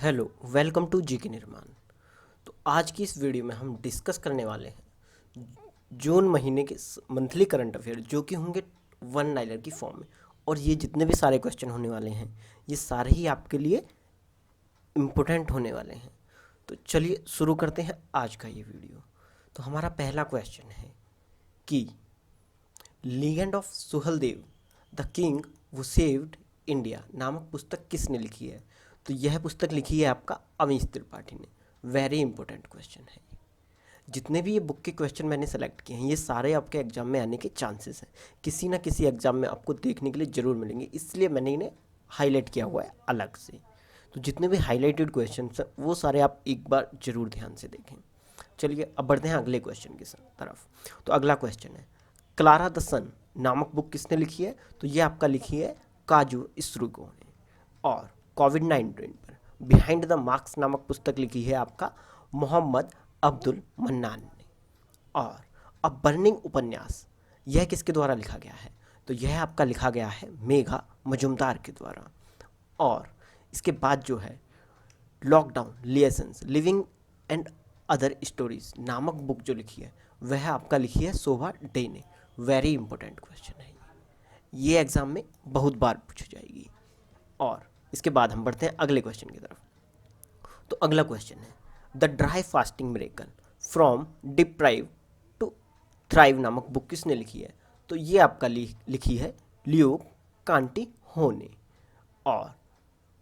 Hello, welcome to जी के निर्माण। तो आज की इस वीडियो में हम डिस्कस करने वाले हैं जून महीने के मंथली करंट अफेयर जो कि होंगे वन लाइनर की फॉर्म में। और ये जितने भी सारे क्वेश्चन होने वाले हैं ये सारे ही आपके लिए इम्पोर्टेंट होने वाले हैं। तो चलिए शुरू करते हैं आज का ये वीडियो। तो हमारा पहला क्वेश्चन है कि legend of Suheldev the king वो सेव्ड इंडिया नामक पुस्तक किसने लिखी है? तो यह पुस्तक लिखी है आपका अमीश त्रिपाठी ने। वेरी इंपॉर्टेंट क्वेश्चन है। जितने भी ये बुक के क्वेश्चन मैंने सेलेक्ट किए हैं ये सारे आपके एग्जाम में आने के चांसेस हैं, किसी ना किसी एग्जाम में आपको देखने के लिए ज़रूर मिलेंगे, इसलिए मैंने इन्हें हाईलाइट किया हुआ है अलग से। तो जितने भी हाईलाइटेड क्वेश्चन हैं वो सारे आप एक बार ज़रूर ध्यान से देखें। चलिए अब बढ़ते हैं अगले क्वेश्चन की तरफ। तो अगला क्वेश्चन है क्लारा द सन नामक बुक किसने लिखी है? तो ये आपका लिखी है काजू इसरुगो ने। और कोविड-19 पर बिहाइंड द मार्क्स नामक पुस्तक लिखी है आपका मोहम्मद अब्दुल मन्नान ने। और अ बर्निंग उपन्यास यह किसके द्वारा लिखा गया है? तो यह आपका लिखा गया है मेघा मजुमदार के द्वारा। और इसके बाद जो है lockdown liaisons living and other stories नामक बुक जो लिखी है वह आपका लिखी है शोभा डे ने। वेरी इंपॉर्टेंट क्वेश्चन है ये एग्जाम में बहुत बार पूछी जाएगी। और इसके बाद हम बढ़ते हैं अगले क्वेश्चन की तरफ। तो अगला क्वेश्चन है the dry fasting miracle from deprive to thrive नामक बुक किसने लिखी है? तो ये आपका लिखी है लियो कांटी हो ने। और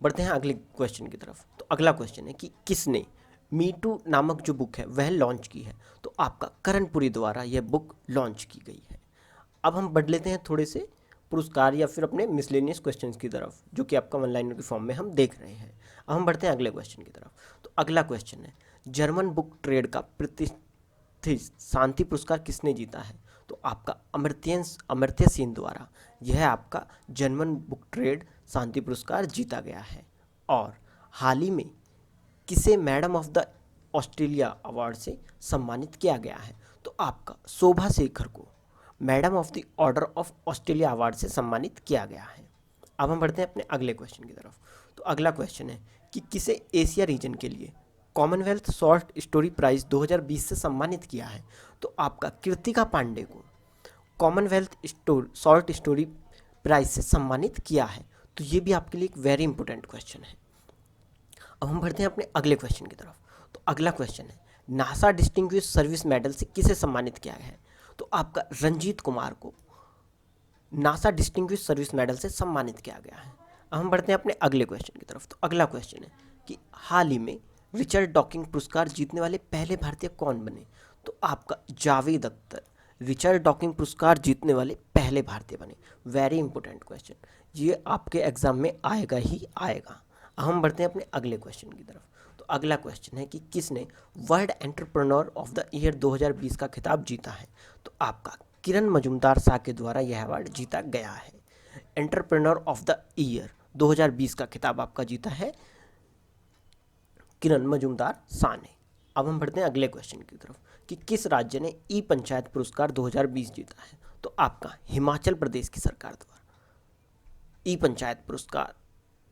बढ़ते हैं अगले क्वेश्चन की तरफ। तो अगला क्वेश्चन है कि किसने मी टू नामक जो बुक है वह लॉन्च की है? तो आपका करणपुरी द्वारा यह बुक लॉन्च की गई है। अब हम बढ़ लेते हैं थोड़े से पुरस्कार या फिर अपने मिसलेनियस क्वेश्चंस की तरफ जो कि आपका वन लाइनर की फॉर्म में हम देख रहे हैं। अब हम बढ़ते हैं अगले क्वेश्चन की तरफ। तो अगला क्वेश्चन है जर्मन बुक ट्रेड का प्रतिष्ठित शांति पुरस्कार किसने जीता है? तो आपका अमर्त्य सेन द्वारा यह आपका जर्मन बुक ट्रेड शांति पुरस्कार जीता गया है। और हाल ही में किसे madam of the Australia award से सम्मानित किया गया है? तो आपका शोभा शेखर को madam of the order of Australia award से सम्मानित किया गया है। अब हम बढ़ते हैं अपने अगले क्वेश्चन की तरफ। तो अगला क्वेश्चन है कि किसे एशिया रीजन के लिए कॉमनवेल्थ शॉर्ट स्टोरी प्राइज 2020 से सम्मानित किया है? तो आपका कृतिका पांडे को कॉमनवेल्थ शॉर्ट स्टोरी प्राइज से सम्मानित किया है। तो ये भी आपके लिए एक वेरी इंपॉर्टेंट क्वेश्चन है। अब हम बढ़ते हैं अपने अगले क्वेश्चन की तरफ। तो अगला क्वेश्चन है नासा डिस्टिंग्विश सर्विस मेडल से किसे सम्मानित किया गया है? तो आपका रंजीत कुमार को नासा डिस्टिंग्विश सर्विस मेडल से सम्मानित किया गया है। अब हम बढ़ते हैं अपने अगले क्वेश्चन की तरफ। तो अगला क्वेश्चन है कि हाल ही में रिचर्ड डॉकिंग पुरस्कार जीतने वाले पहले भारतीय कौन बने? तो आपका जावेद अख्तर रिचर्ड डॉकिंग पुरस्कार जीतने वाले पहले भारतीय बने। वेरी इंपॉर्टेंट क्वेश्चन, ये आपके एग्जाम में आएगा ही आएगा। अब हम बढ़ते हैं अपने अगले क्वेश्चन की तरफ। तो अगला क्वेश्चन है कि किसने world entrepreneur of the year 2020 का खिताब जीता है? तो आपका किरण मजुमदार शाह के द्वारा यह अवार्ड जीता गया है। एंटरप्रेन्योर ऑफ द ईयर 2020 का खिताब आपका जीता है किरण मजुमदार शाह ने। अब हम बढ़ते हैं अगले क्वेश्चन की तरफ कि किस राज्य ने ई पंचायत पुरस्कार 2020 जीता है? तो आपका हिमाचल प्रदेश की सरकार द्वारा ई पंचायत पुरस्कार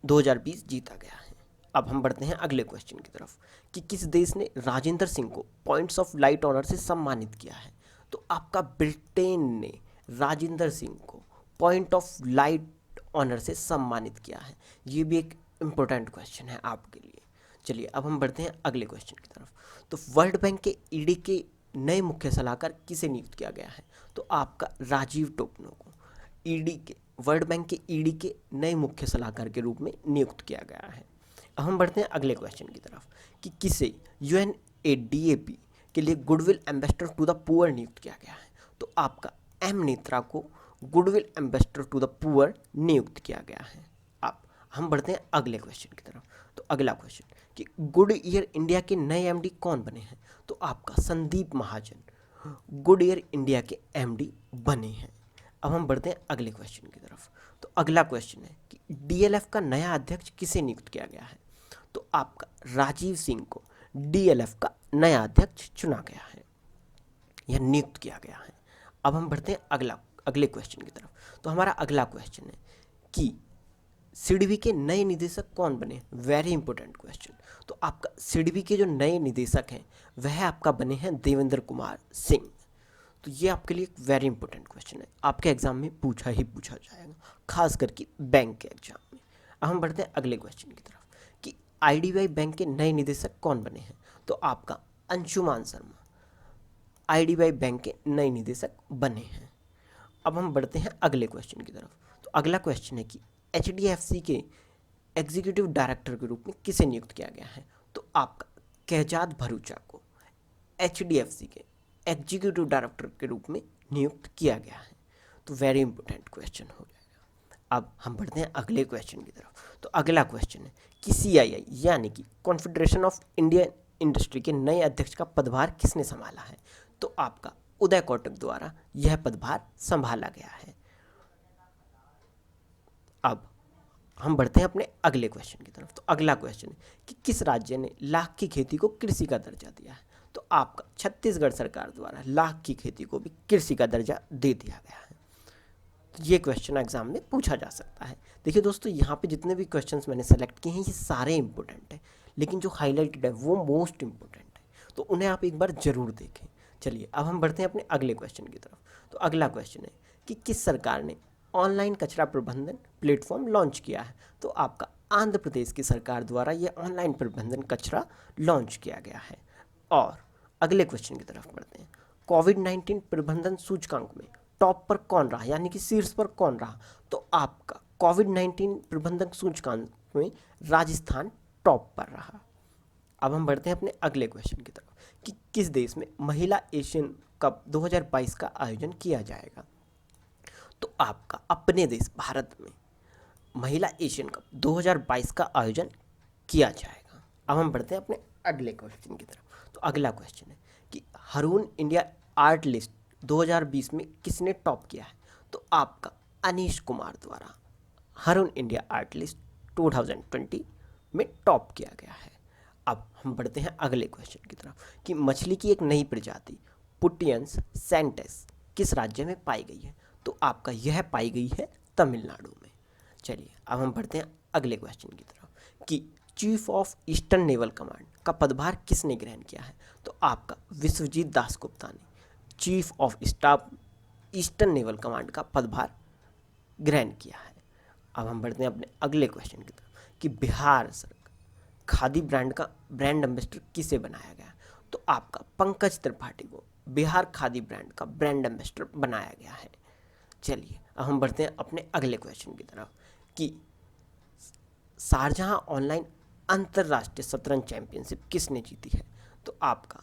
2020 जीता गया है। अब हम बढ़ते हैं अगले क्वेश्चन की तरफ कि किस देश ने राजेंद्र सिंह को पॉइंट्स ऑफ लाइट ऑनर से सम्मानित किया है? तो आपका ब्रिटेन ने राजेंद्र सिंह को पॉइंट ऑफ लाइट ऑनर से सम्मानित किया है। ये भी एक इम्पोर्टेंट क्वेश्चन है आपके लिए। चलिए अब हम बढ़ते हैं अगले क्वेश्चन की तरफ। तो वर्ल्ड बैंक के ईडी के नए मुख्य सलाहकार किसे नियुक्त किया गया है? तो आपका राजीव टोपनो को ईडी के वर्ल्ड बैंक के ईडी के नए मुख्य सलाहकार के रूप में नियुक्त किया गया है। अब हम बढ़ते हैं अगले क्वेश्चन की तरफ कि किसे यूएनएडीएपी के लिए goodwill ambassador to the poor नियुक्त किया गया है? तो आपका एम नेत्रा को goodwill ambassador to the poor नियुक्त किया गया है। अब हम बढ़ते हैं अगले क्वेश्चन की तरफ। तो अगला क्वेश्चन कि गुड ईयर इंडिया के नए एमडी कौन बने हैं? तो आपका Sandeep Mahajan good year India के एमडी बने हैं। अब हम बढ़ते हैं अगले क्वेश्चन की तरफ। तो अगला क्वेश्चन है कि डीएलएफ का नया अध्यक्ष किसे नियुक्त किया गया है? तो आपका राजीव सिंह को डीएलएफ का नया अध्यक्ष चुना गया है या नियुक्त किया गया है। अब हम बढ़ते हैं अगले क्वेश्चन की तरफ। तो हमारा अगला क्वेश्चन है कि सिडबी के नए निदेशक कौन बने? Very important question. तो आपका सिडबी के जो नए निदेशक हैं वह आपका बने हैं देवेंद्र कुमार सिंह। तो ये आपके लिए एक वेरी इंपॉर्टेंट क्वेश्चन है, आपके एग्जाम में पूछा ही पूछा जाएगा, खास करके बैंक के एग्जाम में। अब हम बढ़ते हैं अगले क्वेश्चन की तरफ कि आईडीबीआई बैंक के नए निदेशक कौन बने हैं? तो आपका अंशुमान शर्मा आईडीबीआई बैंक के नए निदेशक बने हैं। अब हम बढ़ते हैं अगले क्वेश्चन की तरफ। तो अगला क्वेश्चन है कि एचडीएफसी के एग्जीक्यूटिव डायरेक्टर के रूप में किसे नियुक्त किया गया है? तो आपका कहजाद भरूचा को एचडीएफसी के एग्जीक्यूटिव डायरेक्टर के रूप में नियुक्त किया गया है। तो वेरी इंपॉर्टेंट क्वेश्चन हो जाएगा। अब हम बढ़ते हैं अगले क्वेश्चन की तरफ। तो अगला क्वेश्चन है कि सीआईआई यानी कि कॉन्फेडरेशन ऑफ इंडियन इंडस्ट्री के नए अध्यक्ष का पदभार किसने संभाला है? तो आपका उदय कोटक द्वारा यह पदभार संभाला गया है। अब हम बढ़ते हैं अपने अगले क्वेश्चन की तरफ। तो अगला क्वेश्चन है कि किस राज्य ने लाख की खेती को कृषि का दर्जा दिया है? तो आपका छत्तीसगढ़ सरकार द्वारा लाख की खेती को भी कृषि का दर्जा दे दिया गया है। तो ये क्वेश्चन एग्जाम में पूछा जा सकता है। देखिए दोस्तों, यहाँ पे जितने भी क्वेश्चंस मैंने सेलेक्ट किए हैं ये सारे इंपॉर्टेंट हैं, लेकिन जो हाईलाइटेड है वो मोस्ट इंपॉर्टेंट है, तो उन्हें आप एक बार जरूर देखें। चलिए अब हम बढ़ते हैं अपने अगले क्वेश्चन की तरफ। तो अगला क्वेश्चन है कि किस सरकार ने ऑनलाइन कचरा प्रबंधन प्लेटफॉर्म लॉन्च किया है? तो आपका आंध्र प्रदेश की सरकार द्वारा यह ऑनलाइन प्रबंधन कचरा लॉन्च किया गया है। और अगले क्वेश्चन की तरफ बढ़ते हैं। कोविड-19 प्रबंधन सूचकांक में टॉप पर कौन रहा, यानी कि शीर्ष पर कौन रहा? तो आपका कोविड-19 प्रबंधन सूचकांक में राजस्थान टॉप पर रहा। अब हम बढ़ते हैं अपने अगले क्वेश्चन की तरफ कि किस देश में महिला एशियन कप 2022 का आयोजन किया जाएगा? तो आपका अपने देश भारत में महिला एशियन कप 2022 का आयोजन किया जाएगा। अब हम बढ़ते हैं अपने अगले क्वेश्चन की तरफ। तो अगला क्वेश्चन है कि हरून इंडिया आर्ट लिस्ट 2020 में किसने टॉप किया है? तो आपका अनीश कुमार द्वारा हरून इंडिया आर्ट लिस्ट 2020 में टॉप किया गया है। अब हम बढ़ते हैं अगले क्वेश्चन की तरफ कि मछली की एक नई प्रजाति पुटियंस सेंटेस किस राज्य में पाई गई है? तो आपका यह पाई गई है तमिलनाडु में। चलिए अब हम बढ़ते हैं अगले क्वेश्चन की तरफ कि chief of eastern naval command का पदभार किसने ग्रहण किया है? तो आपका विश्वजीत दास गुप्ता ने chief of staff eastern naval command का पदभार ग्रहण किया है। अब हम बढ़ते हैं अपने अगले क्वेश्चन की तरफ कि बिहार सरकार खादी ब्रांड का ब्रांड एम्बेसडर किसे बनाया गया? तो आपका पंकज त्रिपाठी को बिहार खादी ब्रांड का ब्रांड एम्बेसडर बनाया गया है। चलिए अब हम बढ़ते हैं अपने अगले क्वेश्चन की तरफ कि शारजहां ऑनलाइन अंतर्राष्ट्रीय शतरंज चैंपियनशिप किसने जीती है? तो आपका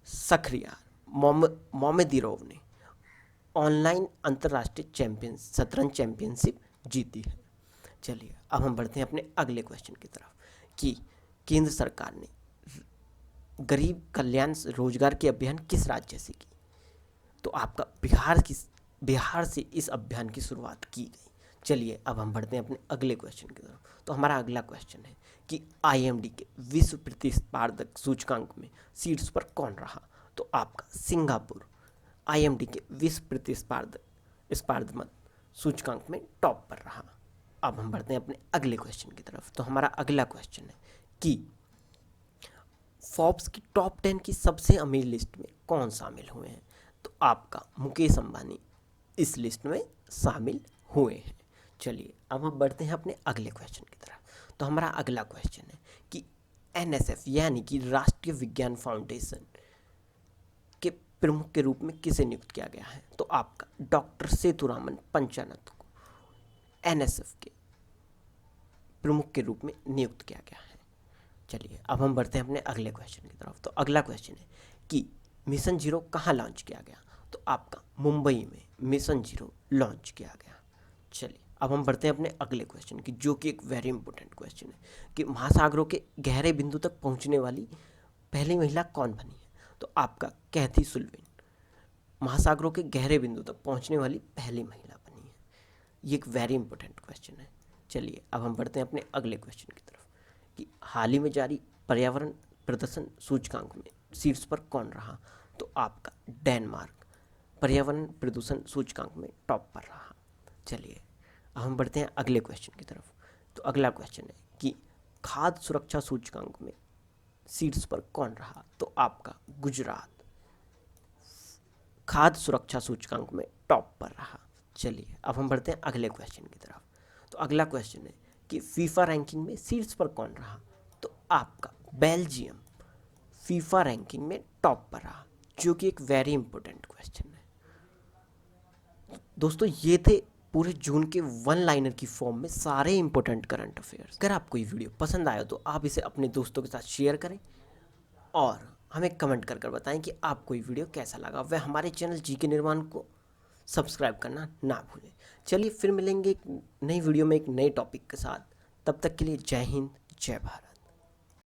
शखरियार मोहम्मदीरोव ने ऑनलाइन अंतर्राष्ट्रीय शतरंज चैंपियनशिप जीती है। चलिए अब हम बढ़ते हैं अपने अगले क्वेश्चन की तरफ कि केंद्र सरकार ने गरीब कल्याण रोजगार के अभियान किस राज्य से की? तो आपका बिहार से इस अभियान की शुरुआत की गई। चलिए अब हम बढ़ते हैं अपने अगले क्वेश्चन की तरफ। तो हमारा अगला क्वेश्चन है कि आईएमडी के विश्व प्रतिस्पर्धक सूचकांक में शीर्ष पर कौन रहा? तो आपका सिंगापुर आईएमडी के विश्व प्रतिस्पर्धक सूचकांक में टॉप पर रहा। अब हम बढ़ते हैं अपने अगले क्वेश्चन की तरफ। तो हमारा अगला क्वेश्चन है कि फोर्ब्स की टॉप 10 की सबसे अमीर लिस्ट में कौन शामिल हुए हैं? तो आपका मुकेश अंबानी इस लिस्ट में शामिल हुए हैं। चलिए अब हम बढ़ते हैं अपने अगले क्वेश्चन की तरफ। तो हमारा अगला क्वेश्चन है कि एनएसएफ यानी कि राष्ट्रीय विज्ञान फाउंडेशन के प्रमुख के रूप में किसे नियुक्त किया गया है? तो आपका डॉक्टर सेतुरामन पंचानंद को एनएसएफ के प्रमुख के रूप में नियुक्त किया गया है। चलिए अब हम बढ़ते हैं अपने अगले क्वेश्चन की तरफ। तो अगला क्वेश्चन है कि मिशन जीरो कहाँ लॉन्च किया गया? तो आपका मुंबई में मिशन जीरो लॉन्च किया गया। चलिए अब हम बढ़ते हैं अपने अगले क्वेश्चन की, जो कि एक वेरी इंपॉर्टेंट क्वेश्चन है कि महासागरों के गहरे बिंदु तक पहुंचने वाली पहली महिला कौन बनी है? तो आपका कैथी सुल्लिवन महासागरों के गहरे बिंदु तक पहुंचने वाली पहली महिला बनी है। ये एक वेरी इंपॉर्टेंट क्वेश्चन है। चलिए अब हम बढ़ते हैं अपने अगले क्वेश्चन की तरफ कि हाल ही में जारी पर्यावरण प्रदर्शन सूचकांक में शीर्ष पर कौन रहा? तो आपका डेनमार्क पर्यावरण प्रदूषण सूचकांक में टॉप पर रहा। चलिए अब हम बढ़ते हैं अगले क्वेश्चन की तरफ तो अगला क्वेश्चन है कि खाद्य सुरक्षा सूचकांक में शीर्ष पर कौन रहा? तो आपका गुजरात खाद्य सुरक्षा सूचकांक में टॉप पर रहा। चलिए अब हम बढ़ते हैं अगले क्वेश्चन की तरफ। तो अगला क्वेश्चन है कि फीफा रैंकिंग में शीर्ष पर कौन रहा? तो आपका बेल्जियम फीफा रैंकिंग में टॉप पर रहा, जो कि एक वेरी इंपॉर्टेंट क्वेश्चन है। दोस्तों ये थे पूरे जून के वन लाइनर की फॉर्म में सारे इंपॉर्टेंट करंट अफेयर्स। अगर आपको ये वीडियो पसंद आया तो आप इसे अपने दोस्तों के साथ शेयर करें और हमें कमेंट कर बताएं कि आपको ये वीडियो कैसा लगा। वह हमारे चैनल जीके निर्माण को सब्सक्राइब करना ना भूलें। चलिए फिर मिलेंगे एक नई वीडियो में एक नए टॉपिक के साथ। तब तक के लिए जय हिंद, जय भारत।